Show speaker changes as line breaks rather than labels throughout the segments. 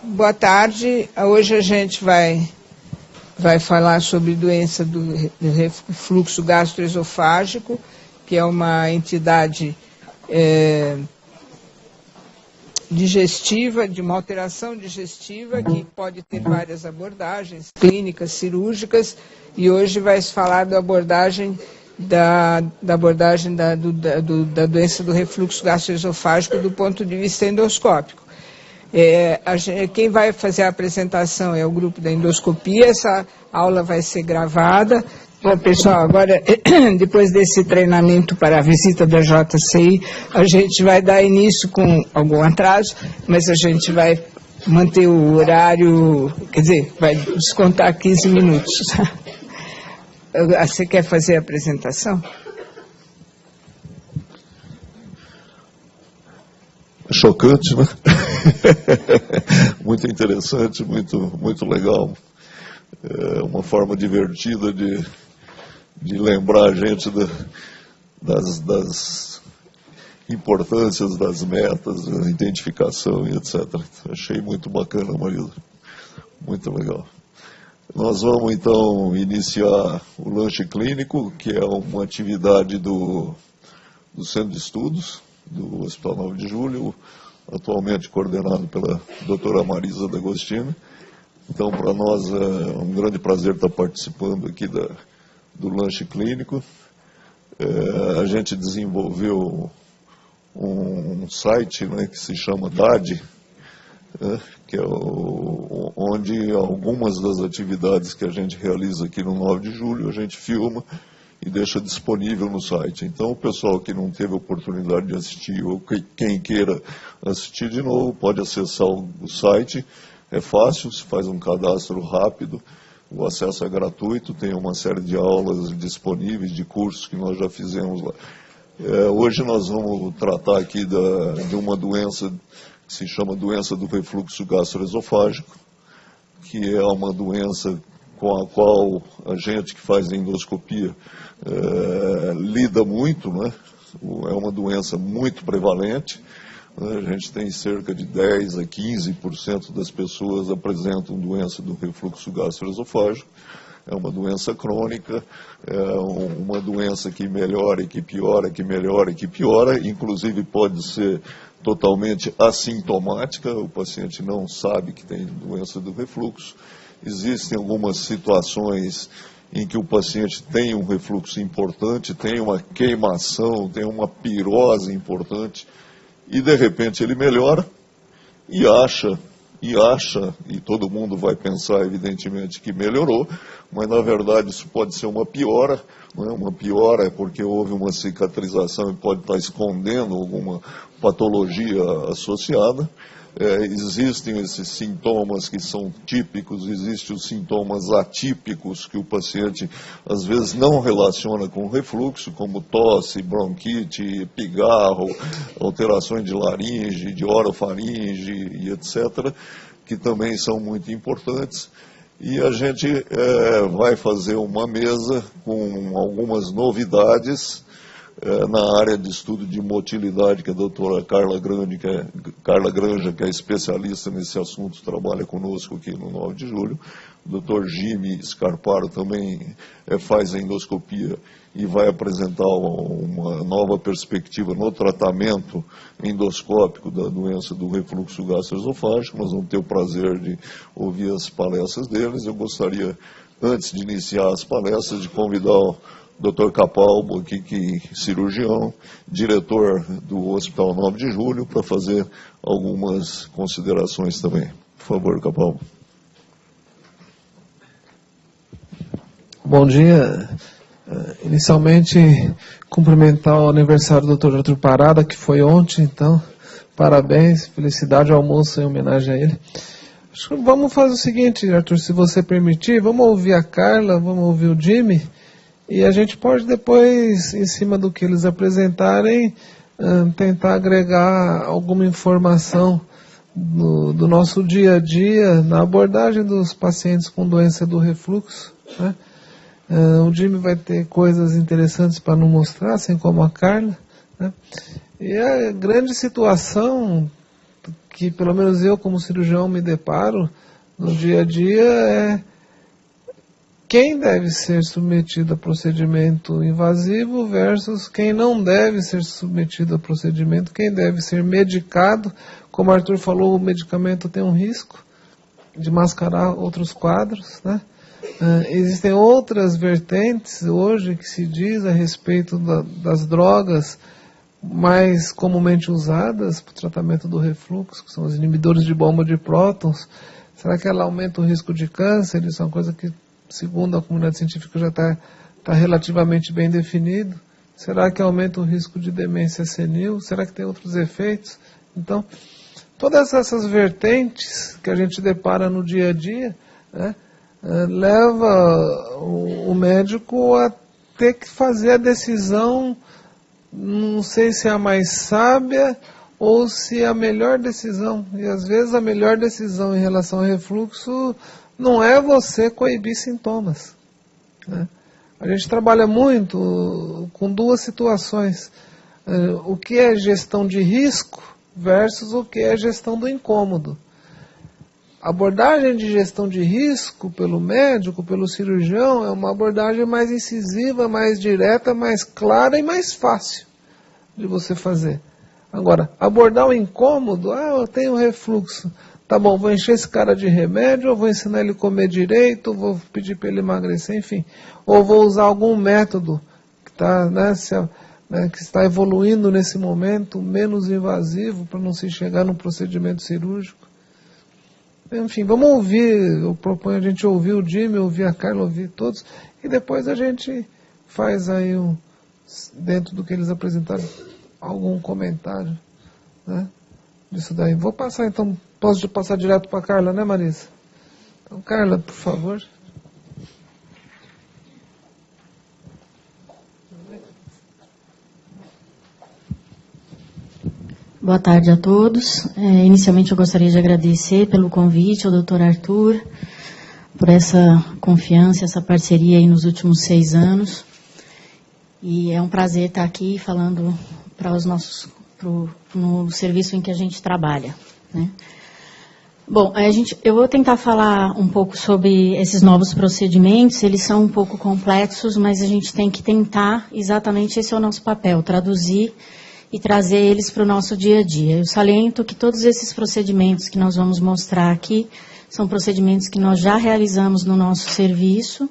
Boa tarde. Hoje a gente vai falar sobre doença do refluxo gastroesofágico, que é uma entidade digestiva, de uma alteração digestiva, que pode ter várias abordagens clínicas, cirúrgicas, e hoje vai se falar da abordagem da doença do refluxo gastroesofágico do ponto de vista endoscópico. Quem vai fazer a apresentação é o grupo da endoscopia. Essa aula vai ser gravada. Bom, pessoal, agora, depois desse treinamento para a visita da JCI, a gente vai dar início com algum atraso, mas a gente vai manter o horário, quer dizer, vai descontar 15 minutos. Você quer fazer a apresentação?
Chocante, né? Muito interessante, muito legal. É uma forma divertida de lembrar a gente das importâncias das metas, da identificação e etc. Achei muito bacana, Marisa. Muito legal. Nós vamos, então, iniciar o lanche clínico, que é uma atividade do Centro de Estudos do Hospital 9 de Julho, atualmente coordenado pela doutora Marisa D'Agostino. Então, para nós é um grande prazer estar participando aqui do lanche clínico. A gente desenvolveu um site, né, que se chama DAD, que é onde algumas das atividades que a gente realiza aqui no 9 de julho, a gente filma e deixa disponível no site. Então, o pessoal que não teve oportunidade de assistir, ou quem queira assistir de novo, pode acessar o site. É fácil, se faz um cadastro rápido, o acesso é gratuito, tem uma série de aulas disponíveis, de cursos que nós já fizemos lá. Hoje nós vamos tratar aqui de uma doença que se chama doença do refluxo gastroesofágico, que é uma doença com a qual a gente que faz endoscopia lida muito, né? É uma doença muito prevalente, né? A gente tem cerca de 10 a 15% das pessoas apresentam doença do refluxo gastroesofágico. É uma doença crônica, é uma doença que melhora e que piora, que melhora e que piora, inclusive pode ser totalmente assintomática, o paciente não sabe que tem doença do refluxo. Existem algumas situações em que o paciente tem um refluxo importante, tem uma queimação, tem uma pirose importante, e de repente ele melhora e acha, e todo mundo vai pensar, evidentemente, que melhorou, mas na verdade isso pode ser uma piora, não é? Uma piora é porque houve uma cicatrização e pode estar escondendo alguma patologia associada. Existem esses sintomas que são típicos, existem os sintomas atípicos que o paciente às vezes não relaciona com o refluxo, como tosse, bronquite, pigarro, alterações de laringe, de orofaringe e etc., que também são muito importantes. E a gente vai fazer uma mesa com algumas novidades na área de estudo de motilidade, que a doutora Carla Granja, que é especialista nesse assunto, trabalha conosco aqui no 9 de julho. O doutor Jimmy Scarparo também faz a endoscopia e vai apresentar uma nova perspectiva no tratamento endoscópico da doença do refluxo gastroesofágico. Nós vamos ter o prazer de ouvir as palestras deles. Eu gostaria, antes de iniciar as palestras, de convidar o Dr. Capalbo, aqui, cirurgião, diretor do Hospital 9 de Julho, para fazer algumas considerações também. Por favor, Capalbo.
Bom dia. Inicialmente, cumprimentar o aniversário do Dr. Arthur Parada, que foi ontem, então, parabéns, felicidade, almoço em homenagem a ele. Acho que vamos fazer o seguinte, Arthur, se você permitir, vamos ouvir a Carla, vamos ouvir o Jimmy, e a gente pode depois, em cima do que eles apresentarem, tentar agregar alguma informação do nosso dia a dia, na abordagem dos pacientes com doença do refluxo, né? O Jimmy vai ter coisas interessantes para nos mostrar, assim como a Carla, né? E a grande situação que pelo menos eu como cirurgião me deparo no dia a dia é quem deve ser submetido a procedimento invasivo versus quem não deve ser submetido a procedimento, quem deve ser medicado. Como o Arthur falou, o medicamento tem um risco de mascarar outros quadros, né? Existem outras vertentes hoje que se diz a respeito das drogas mais comumente usadas para o tratamento do refluxo, que são os inibidores de bomba de prótons. Será que ela aumenta o risco de câncer? Isso é uma coisa que, segundo a comunidade científica, já está relativamente bem definido. Será que aumenta o risco de demência senil? Será que tem outros efeitos? Então, todas essas vertentes que a gente depara no dia a dia, né, leva o médico a ter que fazer a decisão, não sei se é a mais sábia ou se é a melhor decisão. E às vezes a melhor decisão em relação ao refluxo não é você coibir sintomas, né? A gente trabalha muito com duas situações. O que é gestão de risco versus o que é gestão do incômodo. A abordagem de gestão de risco pelo médico, pelo cirurgião, é uma abordagem mais incisiva, mais direta, mais clara e mais fácil de você fazer. Agora, abordar o incômodo, eu tenho refluxo. Tá bom, vou encher esse cara de remédio, ou vou ensinar ele a comer direito, ou vou pedir para ele emagrecer, enfim. Ou vou usar algum método que que está evoluindo nesse momento, menos invasivo, para não se chegar num procedimento cirúrgico. Enfim, vamos ouvir, eu proponho a gente ouvir o Jimmy, ouvir a Carla, ouvir todos, e depois a gente faz aí, dentro do que eles apresentaram, algum comentário, né, disso daí. Vou passar então, posso passar direto para a Carla, né, Marisa? Então, Carla, por favor.
Boa tarde a todos. Inicialmente eu gostaria de agradecer pelo convite ao Dr. Arthur, por essa confiança, essa parceria aí nos últimos 6 anos. E é um prazer estar aqui falando para os no serviço em que a gente trabalha, né? Bom, eu vou tentar falar um pouco sobre esses novos procedimentos. Eles são um pouco complexos, mas a gente tem que tentar, exatamente esse é o nosso papel, traduzir e trazer eles para o nosso dia a dia. Eu saliento que todos esses procedimentos que nós vamos mostrar aqui são procedimentos que nós já realizamos no nosso serviço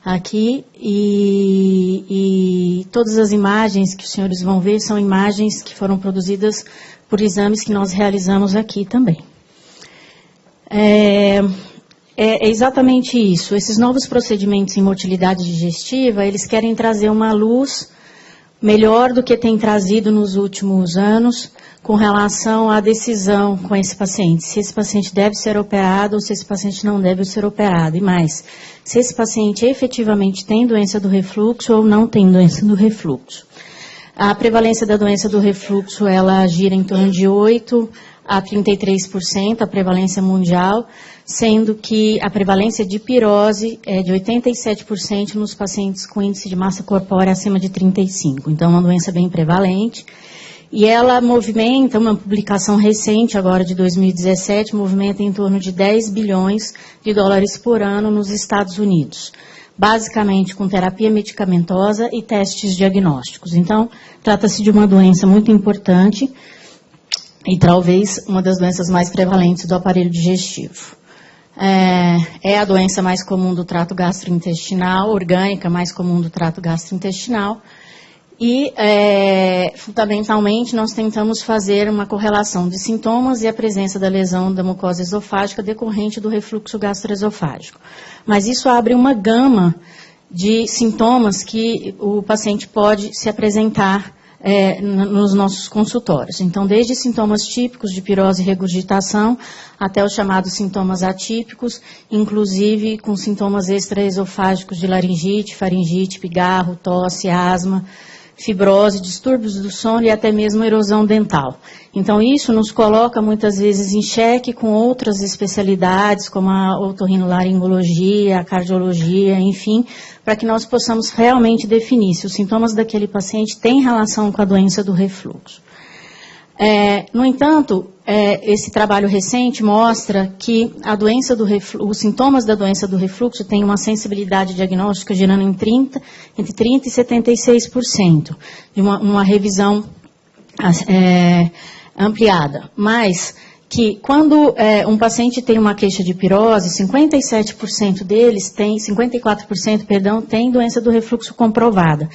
aqui e todas as imagens que os senhores vão ver são imagens que foram produzidas por exames que nós realizamos aqui também. É exatamente isso. Esses novos procedimentos em motilidade digestiva, eles querem trazer uma luz melhor do que tem trazido nos últimos anos com relação à decisão com esse paciente. Se esse paciente deve ser operado ou se esse paciente não deve ser operado. E mais, se esse paciente efetivamente tem doença do refluxo ou não tem doença do refluxo. A prevalência da doença do refluxo, ela gira em torno de 8% a 33%, a prevalência mundial, sendo que a prevalência de pirose é de 87% nos pacientes com índice de massa corpórea acima de 35%. Então, é uma doença bem prevalente. E ela movimenta, uma publicação recente, agora de 2017, movimenta em torno de 10 bilhões de dólares por ano nos Estados Unidos. Basicamente com terapia medicamentosa e testes diagnósticos. Então, trata-se de uma doença muito importante e talvez uma das doenças mais prevalentes do aparelho digestivo. É a doença mais comum do trato gastrointestinal, orgânica mais comum do trato gastrointestinal. E, fundamentalmente, nós tentamos fazer uma correlação de sintomas e a presença da lesão da mucosa esofágica decorrente do refluxo gastroesofágico. Mas isso abre uma gama de sintomas que o paciente pode se apresentar nos nossos consultórios. Então, desde sintomas típicos de pirose e regurgitação, até os chamados sintomas atípicos, inclusive com sintomas extraesofágicos de laringite, faringite, pigarro, tosse, asma, fibrose, distúrbios do sono e até mesmo erosão dental. Então, isso nos coloca muitas vezes em xeque com outras especialidades, como a otorrinolaringologia, a cardiologia, enfim, para que nós possamos realmente definir se os sintomas daquele paciente têm relação com a doença do refluxo. No entanto, esse trabalho recente mostra que os sintomas da doença do refluxo têm uma sensibilidade diagnóstica girando entre 30% e 76%, de uma revisão ampliada. Mas que quando um paciente tem uma queixa de pirose, 57% deles 54%, tem doença do refluxo comprovada.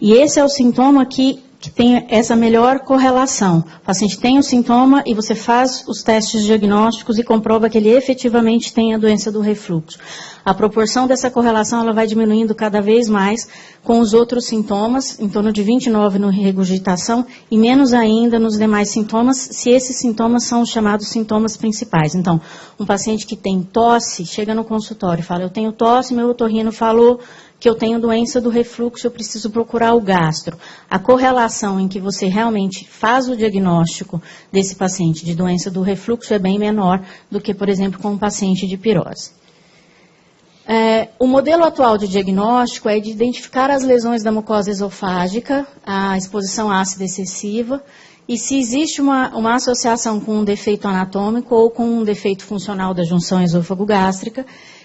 E esse é o sintoma que tem essa melhor correlação. O paciente tem o sintoma e você faz os testes diagnósticos e comprova que ele efetivamente tem a doença do refluxo. A proporção dessa correlação ela vai diminuindo cada vez mais com os outros sintomas, em torno de 29% no regurgitação e menos ainda nos demais sintomas, se esses sintomas são os chamados sintomas principais. Então, um paciente que tem tosse, chega no consultório e fala, eu tenho tosse, meu otorrino falou que eu tenho doença do refluxo, eu preciso procurar o gastro. A correlação em que você realmente faz o diagnóstico desse paciente de doença do refluxo é bem menor do que, por exemplo, com um paciente de pirose. O modelo atual de diagnóstico é de identificar as lesões da mucosa esofágica, a exposição ácida excessiva, e se existe uma associação com um defeito anatômico ou com um defeito funcional da junção esôfago-gástrica,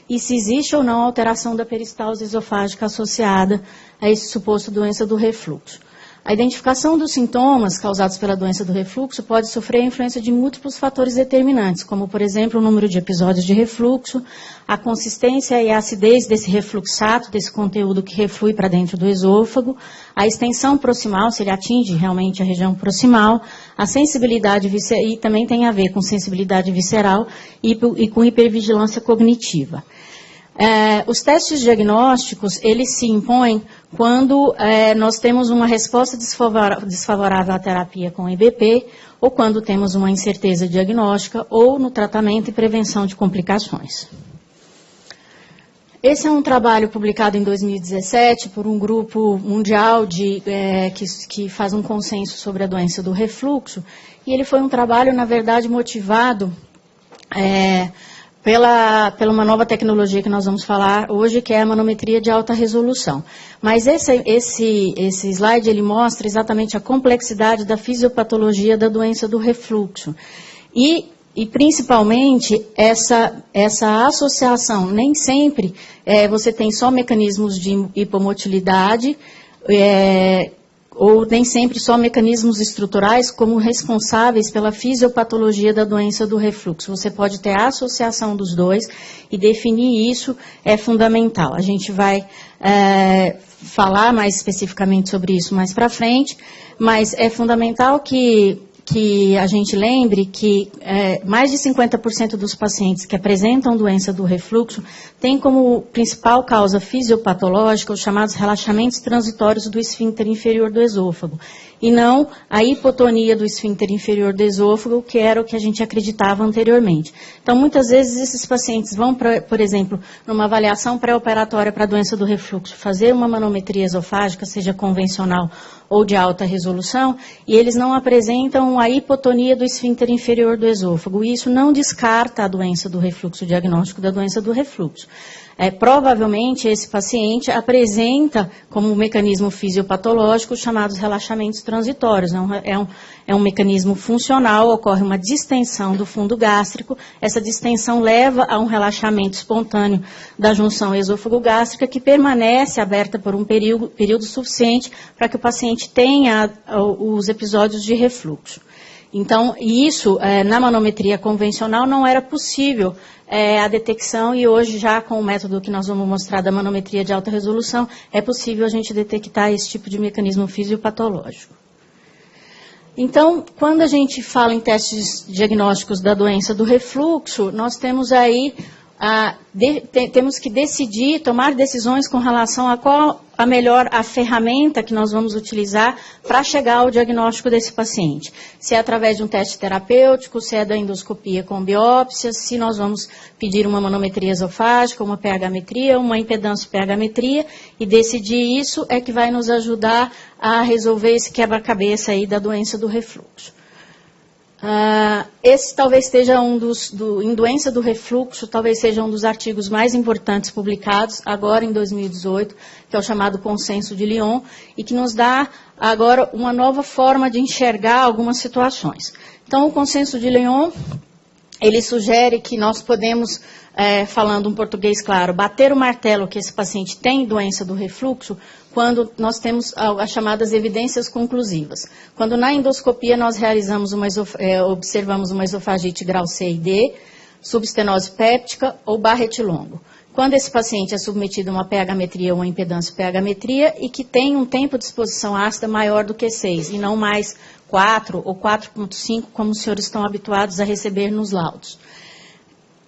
e se existe ou não alteração da peristalse esofágica associada a esse suposto doença do refluxo. A identificação dos sintomas causados pela doença do refluxo pode sofrer a influência de múltiplos fatores determinantes, como, por exemplo, o número de episódios de refluxo, a consistência e a acidez desse refluxato, desse conteúdo que reflui para dentro do esôfago, a extensão proximal, se ele atinge realmente a região proximal, a sensibilidade visceral, e também tem a ver com sensibilidade visceral e com hipervigilância cognitiva. Os testes diagnósticos, eles se impõem quando nós temos uma resposta desfavorável à terapia com IBP, ou quando temos uma incerteza diagnóstica, ou no tratamento e prevenção de complicações. Esse é um trabalho publicado em 2017 por um grupo mundial que faz um consenso sobre a doença do refluxo, e ele foi um trabalho, na verdade, motivado pela uma nova tecnologia que nós vamos falar hoje, que é a manometria de alta resolução. Mas esse slide, ele mostra exatamente a complexidade da fisiopatologia da doença do refluxo. E principalmente, essa associação, nem sempre você tem só mecanismos de hipomotilidade, ou nem sempre só mecanismos estruturais como responsáveis pela fisiopatologia da doença do refluxo. Você pode ter a associação dos dois e definir isso é fundamental. A gente vai falar mais especificamente sobre isso mais para frente, mas é fundamental que a gente lembre que mais de 50% dos pacientes que apresentam doença do refluxo têm como principal causa fisiopatológica os chamados relaxamentos transitórios do esfíncter inferior do esôfago, e não a hipotonia do esfíncter inferior do esôfago, que era o que a gente acreditava anteriormente. Então, muitas vezes, esses pacientes vão, por exemplo, numa avaliação pré-operatória para a doença do refluxo, fazer uma manometria esofágica, seja convencional ou de alta resolução, e eles não apresentam a hipotonia do esfíncter inferior do esôfago. E isso não descarta a doença do refluxo, o diagnóstico da doença do refluxo. Provavelmente, esse paciente apresenta como um mecanismo fisiopatológico os chamados relaxamentos transitórios. É um mecanismo funcional, ocorre uma distensão do fundo gástrico, essa distensão leva a um relaxamento espontâneo da junção esôfago-gástrica que permanece aberta por um período suficiente para que o paciente tenha os episódios de refluxo. Então, isso, na manometria convencional, não era possível a detecção, e hoje, já com o método que nós vamos mostrar da manometria de alta resolução, é possível a gente detectar esse tipo de mecanismo fisiopatológico. Então, quando a gente fala em testes diagnósticos da doença do refluxo, nós temos aí, temos que decidir, tomar decisões com relação a qual a ferramenta que nós vamos utilizar para chegar ao diagnóstico desse paciente. Se é através de um teste terapêutico, se é da endoscopia com biópsia, se nós vamos pedir uma manometria esofágica, uma pH-metria, uma impedância-pH-metria, e decidir isso é que vai nos ajudar a resolver esse quebra-cabeça aí da doença do refluxo. Esse talvez seja em doença do refluxo, talvez seja um dos artigos mais importantes publicados agora em 2018, que é o chamado Consenso de Lyon, e que nos dá agora uma nova forma de enxergar algumas situações. Então, o Consenso de Lyon, ele sugere que nós podemos, falando um português claro, bater o martelo que esse paciente tem doença do refluxo quando nós temos as chamadas evidências conclusivas. Quando na endoscopia nós realizamos observamos uma esofagite grau C e D, substenose péptica ou Barrett longo. Quando esse paciente é submetido a uma pH-metria ou uma impedância pH-metria e que tem um tempo de exposição ácida maior do que 6 e não mais 4 ou 4,5, como os senhores estão habituados a receber nos laudos.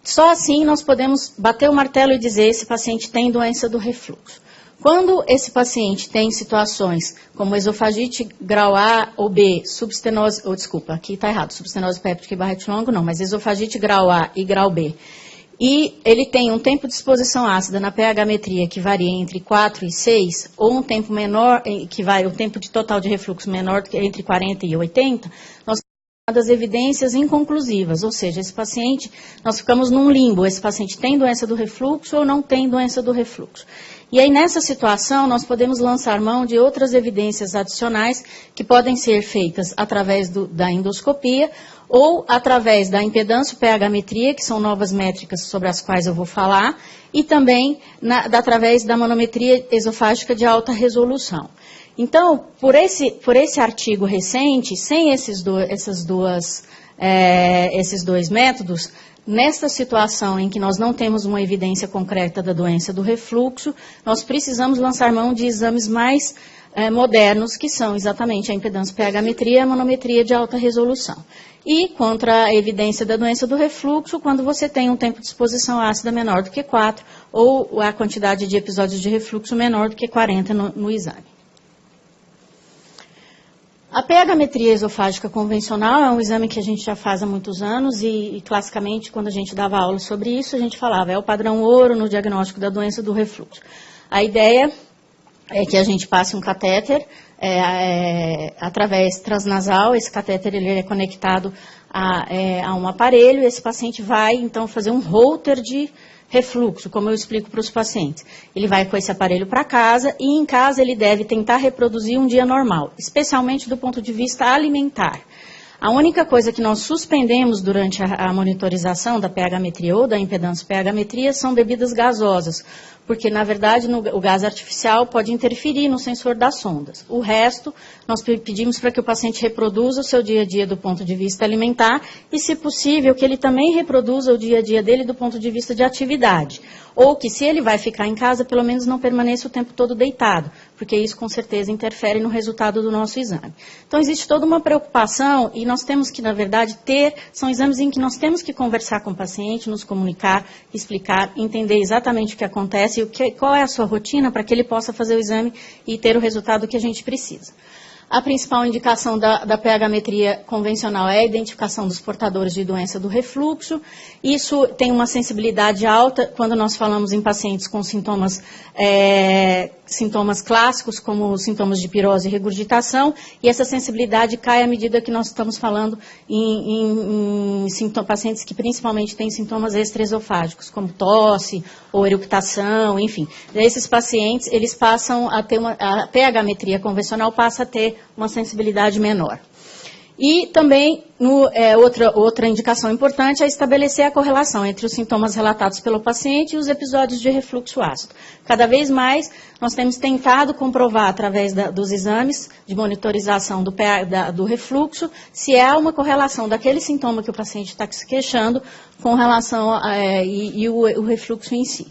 Só assim nós podemos bater o martelo e dizer esse paciente tem doença do refluxo. Quando esse paciente tem situações como esofagite grau A ou B, substenose, aqui está errado, substenose péptica e Barrett longo não, mas esofagite grau A e grau B, e ele tem um tempo de exposição ácida na pH-metria que varia entre 4 e 6, ou um tempo menor, o tempo de total de refluxo menor entre 40 e 80, nós temos das evidências inconclusivas, ou seja, esse paciente, nós ficamos num limbo, esse paciente tem doença do refluxo ou não tem doença do refluxo. E aí, nessa situação, nós podemos lançar mão de outras evidências adicionais que podem ser feitas através da endoscopia ou através da impedância pH-metria, que são novas métricas sobre as quais eu vou falar, e também através da manometria esofágica de alta resolução. Então, por esse artigo recente, sem esses dois métodos, nesta situação em que nós não temos uma evidência concreta da doença do refluxo, nós precisamos lançar mão de exames mais modernos, que são exatamente a impedância pH-metria e a manometria de alta resolução. E contra a evidência da doença do refluxo, quando você tem um tempo de exposição ácida menor do que 4, ou a quantidade de episódios de refluxo menor do que 40 no exame. A pH-metria esofágica convencional é um exame que a gente já faz há muitos anos e classicamente, quando a gente dava aula sobre isso, a gente falava, é o padrão ouro no diagnóstico da doença do refluxo. A ideia é que a gente passe um catéter através transnasal, esse catéter ele é conectado a um aparelho, e esse paciente vai, então, fazer um holter de refluxo, como eu explico para os pacientes. Ele vai com esse aparelho para casa e em casa ele deve tentar reproduzir um dia normal, especialmente do ponto de vista alimentar. A única coisa que nós suspendemos durante a monitorização da pH-metria ou da impedância pH-metria são bebidas gasosas, porque, na verdade, o gás artificial pode interferir no sensor das sondas. O resto, nós pedimos para que o paciente reproduza o seu dia a dia do ponto de vista alimentar e, se possível, que ele também reproduza o dia a dia dele do ponto de vista de atividade. Ou que, se ele vai ficar em casa, pelo menos não permaneça o tempo todo deitado, porque isso, com certeza, interfere no resultado do nosso exame. Então, existe toda uma preocupação e nós temos que, na verdade, são exames em que nós temos que conversar com o paciente, nos comunicar, explicar, entender exatamente o que acontece e qual é a sua rotina para que ele possa fazer o exame e ter o resultado que a gente precisa. A principal indicação da pH-metria convencional é a identificação dos portadores de doença do refluxo. Isso tem uma sensibilidade alta quando nós falamos em pacientes com sintomas clássicos, como sintomas de pirose e regurgitação, e essa sensibilidade cai à medida que nós estamos falando em pacientes que principalmente têm sintomas extraesofágicos, como tosse ou eructação, enfim. Esses pacientes, eles passam a ter a pH-metria convencional passa a ter uma sensibilidade menor. E também, outra indicação importante é estabelecer a correlação entre os sintomas relatados pelo paciente e os episódios de refluxo ácido. Cada vez mais, nós temos tentado comprovar, através dos exames de monitorização do refluxo, se há uma correlação daquele sintoma que o paciente está se queixando com relação o refluxo em si.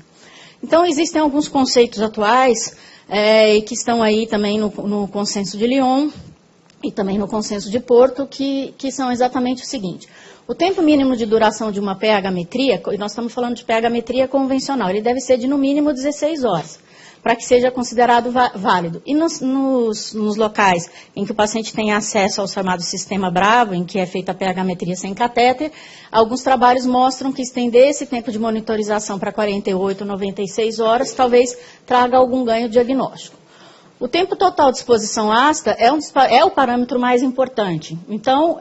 Então, existem alguns conceitos atuais que estão aí também no Consenso de Lyon, e também no Consenso de Porto, que são exatamente o seguinte. O tempo mínimo de duração de uma pH-metria, e nós estamos falando de pH-metria convencional, ele deve ser de no mínimo 16 horas, para que seja considerado válido. E nos locais em que o paciente tem acesso ao chamado sistema Bravo, em que é feita a pH-metria sem catéter, alguns trabalhos mostram que estender esse tempo de monitorização para 48, 96 horas, talvez traga algum ganho diagnóstico. O tempo total de exposição ácida é o parâmetro mais importante. Então,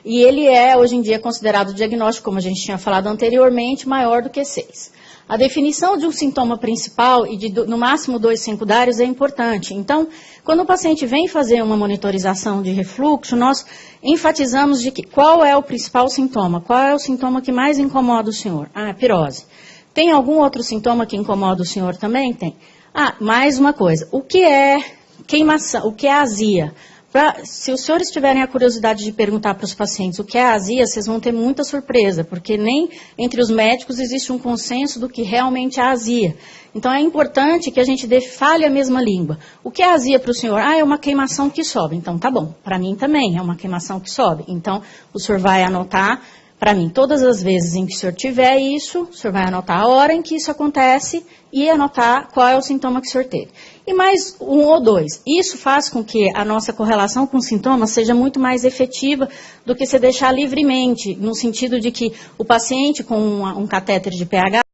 e ele é, hoje em dia, considerado diagnóstico, como a gente tinha falado anteriormente, maior do que 6. A definição de um sintoma principal e de, no máximo, 2 secundários é importante. Então, quando o paciente vem fazer uma monitorização de refluxo, nós enfatizamos de que qual é o principal sintoma, qual é o sintoma que mais incomoda o senhor? Ah, pirose. Tem algum outro sintoma que incomoda o senhor também? Tem. Ah, mais uma coisa, o que é queimação, o que é azia? Se os senhores tiverem a curiosidade de perguntar para os pacientes o que é azia, vocês vão ter muita surpresa, porque nem entre os médicos existe um consenso do que realmente é azia. Então é importante que a gente fale a mesma língua. O que é azia para o senhor? Ah, é uma queimação que sobe. Então tá bom, para mim também é uma queimação que sobe. Então o senhor vai anotar. Para mim, todas as vezes em que o senhor tiver isso, o senhor vai anotar a hora em que isso acontece e anotar qual é o sintoma que o senhor teve. E mais 1 ou 2. Isso faz com que a nossa correlação com sintomas seja muito mais efetiva do que se deixar livremente, no sentido de que o paciente com um catéter de pH